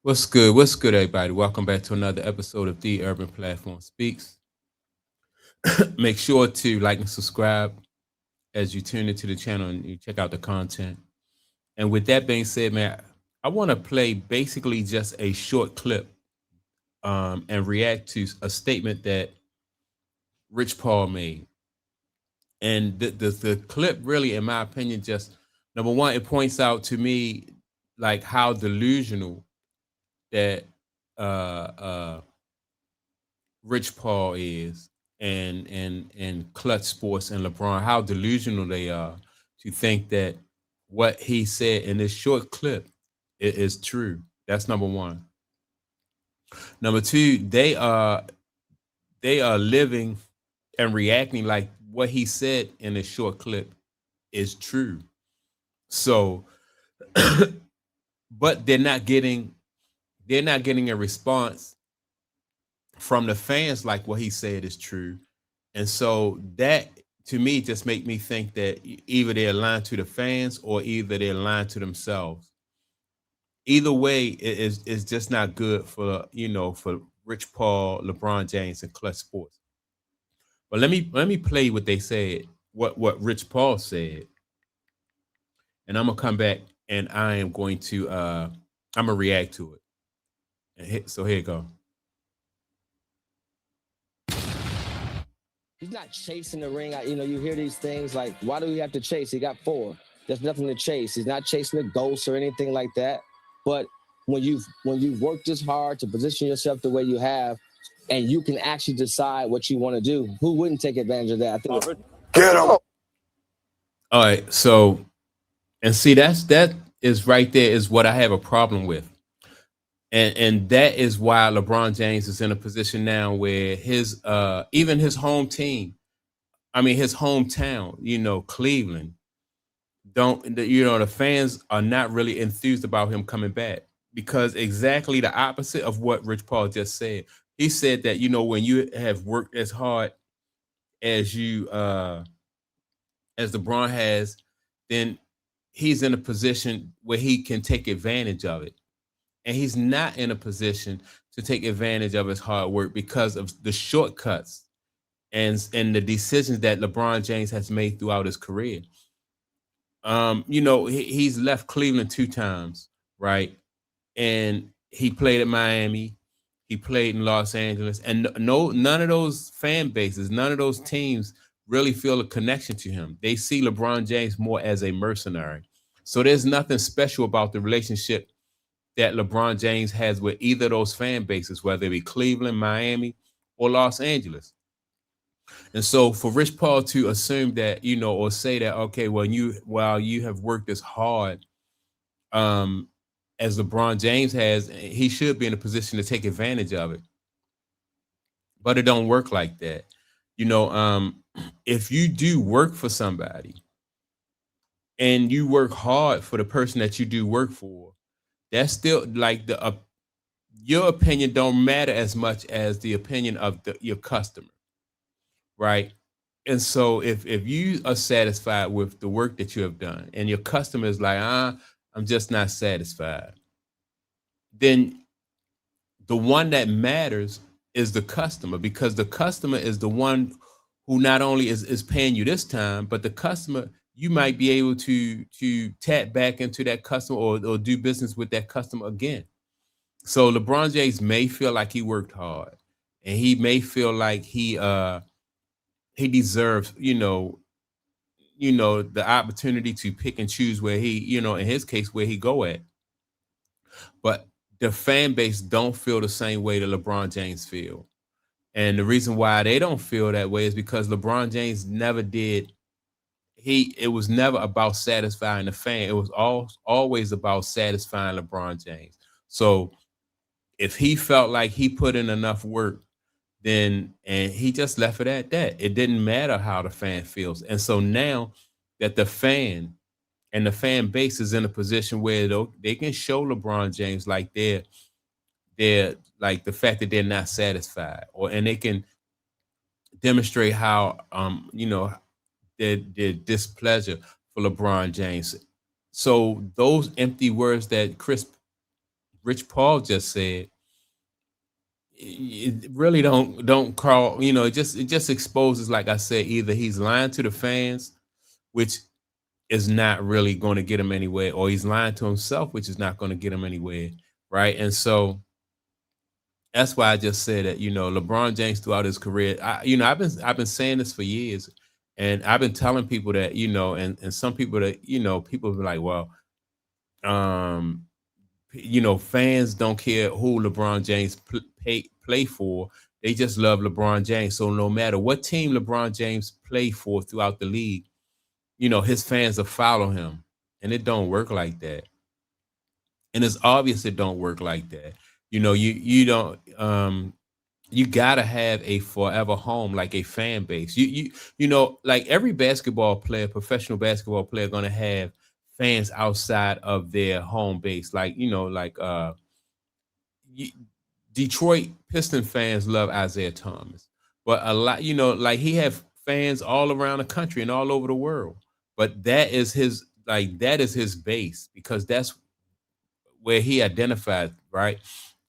What's good? What's good, everybody? Welcome back to another episode of The Urban Platform Speaks. Make sure to like and subscribe as you tune into the channel and you check out the content. And with that being said, man, I want to play basically just a short clip and react to a statement that Rich Paul made. And the clip really, in my opinion, just number one, it points out to me like how delusional that uh Rich Paul is and Clutch Sports and LeBron, how delusional they are to think that what he said in this short clip is true. That's number one. Number two, they are living and reacting like what he said in this short clip is true. So, but they're not getting a response from the fans like what he said is true. And so that to me just make me think that either they're lying to the fans or either they're lying to themselves. Either way, is just not good for for Rich Paul, LeBron James, and Clutch Sports. But let me play what they said, what Rich Paul said, and I'm gonna come back and I am going to I'm gonna react to it. So here you go. He's not chasing the ring. You hear these things like, why do we have to chase? He got four. There's nothing to chase. He's not chasing the ghost or anything like that. But when you've worked this hard to position yourself the way you have, and you can actually decide what you want to do, who wouldn't take advantage of that? I think. Get him. All right, so and see that is right there is what I have a problem with. And that is why LeBron James is in a position now where his even his home team, I mean his hometown, Cleveland, the fans are not really enthused about him coming back because exactly the opposite of what Rich Paul just said. He said that when you have worked as hard as you as LeBron has, then he's in a position where he can take advantage of it. And he's not in a position to take advantage of his hard work because of the shortcuts and the decisions that LeBron James has made throughout his career. He's left Cleveland two times, right? And he played at Miami, he played in Los Angeles, and none of those fan bases, none of those teams really feel a connection to him. They see LeBron James more as a mercenary. So there's nothing special about the relationship that LeBron James has with either of those fan bases, whether it be Cleveland, Miami, or Los Angeles. And so for Rich Paul to assume that, or say that, okay, well, while you have worked as hard um, as LeBron James has, he should be in a position to take advantage of it. But it don't work like that. If you do work for somebody and you work hard for the person that you do work for, that's still like your opinion don't matter as much as the opinion of your customer, right? And so if you are satisfied with the work that you have done and your customer is like, I'm just not satisfied, then the one that matters is the customer, because the customer is the one who not only is paying you this time, but the customer, you might be able to tap back into that customer or do business with that customer again. So LeBron James may feel like he worked hard and he may feel like he deserves, the opportunity to pick and choose where he, in his case, where he go at. But the fan base don't feel the same way that LeBron James feel. And the reason why they don't feel that way is because LeBron James never did. It was never about satisfying the fan. It was always about satisfying LeBron James. So if he felt like he put in enough work, then and he just left it at that. It didn't matter how the fan feels. And so now that the fan and the fan base is in a position where they can show LeBron James like they're like the fact that they're not satisfied, or and they can demonstrate how their displeasure for LeBron James. So those empty words that Chris Rich Paul just said, it really don't call, it just exposes, like I said, either he's lying to the fans, which is not really going to get him anywhere, or he's lying to himself, which is not going to get him anywhere, right? And so that's why I just said that, LeBron James throughout his career, I've been saying this for years, and I've been telling people that, and some people that, people be like, well, um, fans don't care who LeBron James play for. They just love LeBron James. So no matter what team LeBron James play for throughout the league, his fans will follow him. And it don't work like that. And it's obvious it don't work like that. You don't you gotta have a forever home, like a fan base. Like every basketball player, professional basketball player, gonna have fans outside of their home base. Like, y- Detroit Piston fans love Isaiah Thomas, but a lot, like he have fans all around the country and all over the world. But that is his base, because that's where he identified, right?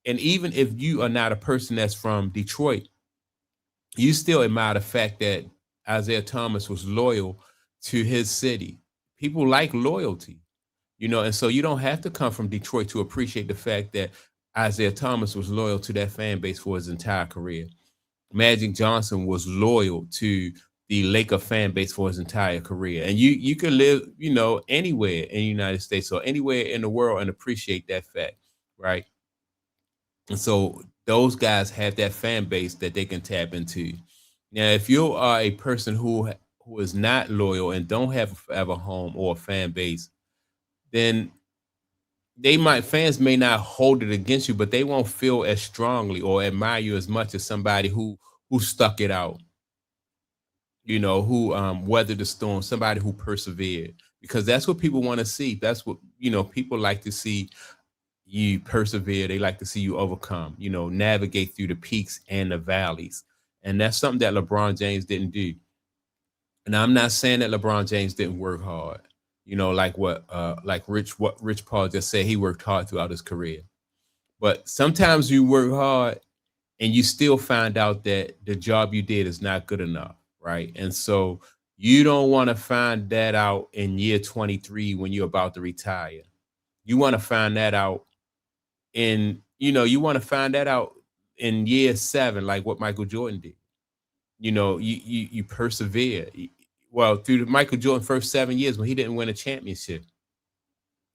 And even if you are not a person that's from Detroit, you still admire the fact that Isaiah Thomas was loyal to his city. People like loyalty, and so you don't have to come from Detroit to appreciate the fact that Isaiah Thomas was loyal to that fan base for his entire career. Magic Johnson was loyal to the Laker fan base for his entire career. And you can live, anywhere in the United States or anywhere in the world and appreciate that fact, right? And so those guys have that fan base that they can tap into. Now, if you are a person who is not loyal and don't have a forever home or a fan base, then fans may not hold it against you, but they won't feel as strongly or admire you as much as somebody who stuck it out, who weathered the storm, somebody who persevered, because that's what people want to see. That's what people like to see. You persevere. They like to see you overcome, navigate through the peaks and the valleys. And that's something that LeBron James didn't do. And I'm not saying that LeBron James didn't work hard. Like Rich Paul just said, he worked hard throughout his career. But sometimes you work hard and you still find out that the job you did is not good enough, right? And so you don't want to find that out in year 23 when you're about to retire. You want to find that out in year 7, like what Michael Jordan did. You persevere. Well, through the Michael Jordan first 7 years when he didn't win a championship,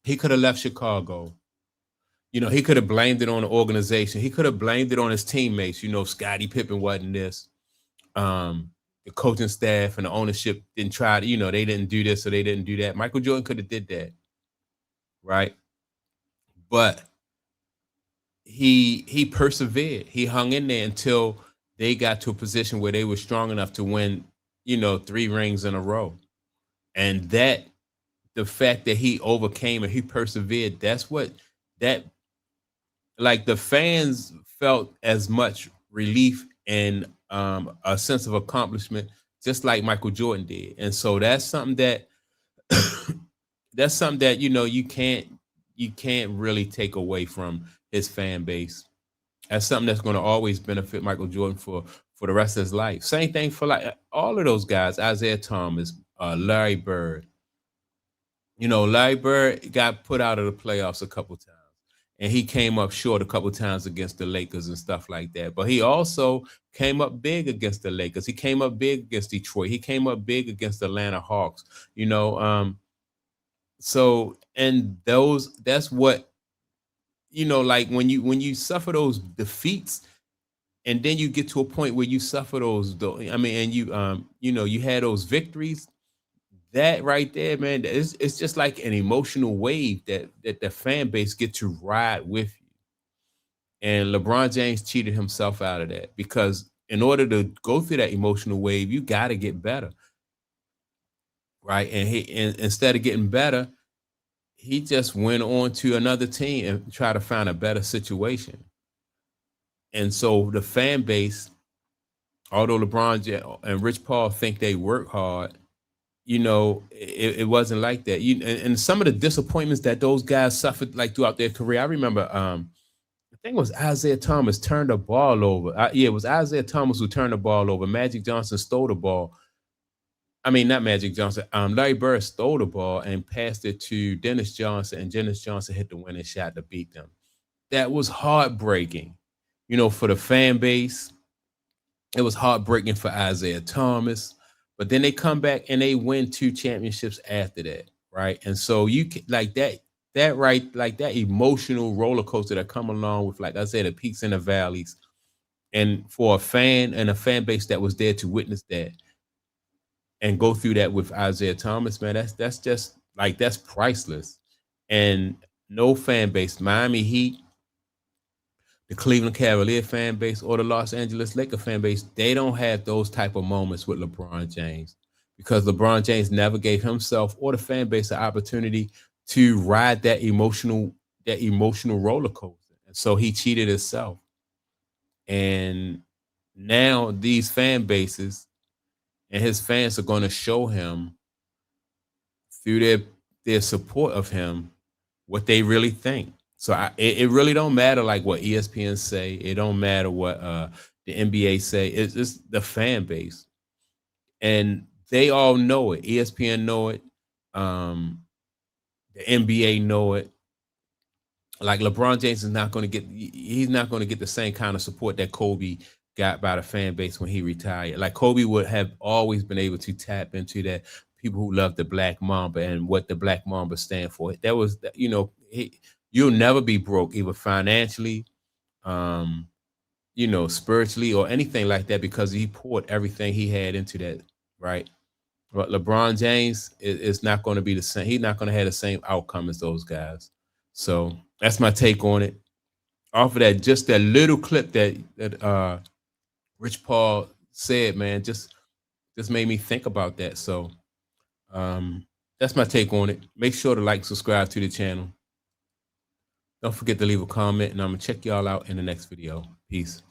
he could have left Chicago. He could have blamed it on the organization. He could have blamed it on his teammates. Scottie Pippen wasn't this. The coaching staff and the ownership didn't try to, they didn't do this or they didn't do that. Michael Jordan could have did that, right? But he persevered. He hung in there until they got to a position where they were strong enough to win, 3 rings in a row. And that the fact that he overcame and he persevered, that's what that like the fans felt as much relief and a sense of accomplishment, just like Michael Jordan did. And so that's something that you can't really take away from his fan base. That's something that's going to always benefit Michael Jordan for the rest of his life. Same thing for like all of those guys, Isaiah Thomas, Larry Bird. Larry Bird got put out of the playoffs a couple times, and he came up short a couple times against the Lakers and stuff like that. But he also came up big against the Lakers. He came up big against Detroit. He came up big against the Atlanta Hawks. So and that's what like when you suffer those defeats, and then you get to a point where you suffer I mean, and you had those victories. That right there, man, it's just like an emotional wave that the fan base get to ride with you. And LeBron James cheated himself out of that, because in order to go through that emotional wave, you got to get better, right? And instead of getting better, he just went on to another team and try to find a better situation. And so the fan base, although LeBron and Rich Paul think they work hard, you know, it wasn't like that. And some of the disappointments that those guys suffered like throughout their career. I remember I think it was Isaiah Thomas turned the ball over. Yeah, it was Isaiah Thomas who turned the ball over. Magic Johnson stole the ball. I mean, not Magic Johnson. Larry Bird stole the ball and passed it to Dennis Johnson, and Dennis Johnson hit the winning shot to beat them. That was heartbreaking, you know, for the fan base. It was heartbreaking for Isaiah Thomas. But then they come back and they win 2 championships after that, right? And so you can, like that right, like that emotional roller coaster that come along with, like I said, the peaks and the valleys. And for a fan and a fan base that was there to witness that and go through that with Isaiah Thomas, man, that's just like that's priceless. And no fan base, Miami Heat, the Cleveland Cavalier fan base, or the Los Angeles Laker fan base, they don't have those type of moments with LeBron James because LeBron James never gave himself or the fan base an opportunity to ride that emotional roller coaster. And so he cheated himself. And now these fan bases and his fans are going to show him through their support of him what they really think. So it really don't matter like what ESPN say. It don't matter what the NBA say. It's just the fan base, and they all know it. ESPN know it. The NBA know it. Like LeBron James is not going to get. He's not going to get the same kind of support that Kobe got by the fan base when he retired. Like Kobe would have always been able to tap into that people who love the Black Mamba and what the Black Mamba stand for. That was, you know, you'll never be broke, either financially, um, you know, spiritually, or anything like that, because he poured everything he had into that, right? But LeBron James is not going to be the same. He's not going to have the same outcome as those guys. So that's my take on it. Off of that, just that little clip that Rich Paul said, man, just made me think about that. So that's my take on it. Make sure to like, subscribe to the channel. Don't forget to leave a comment, and I'm gonna check y'all out in the next video. Peace.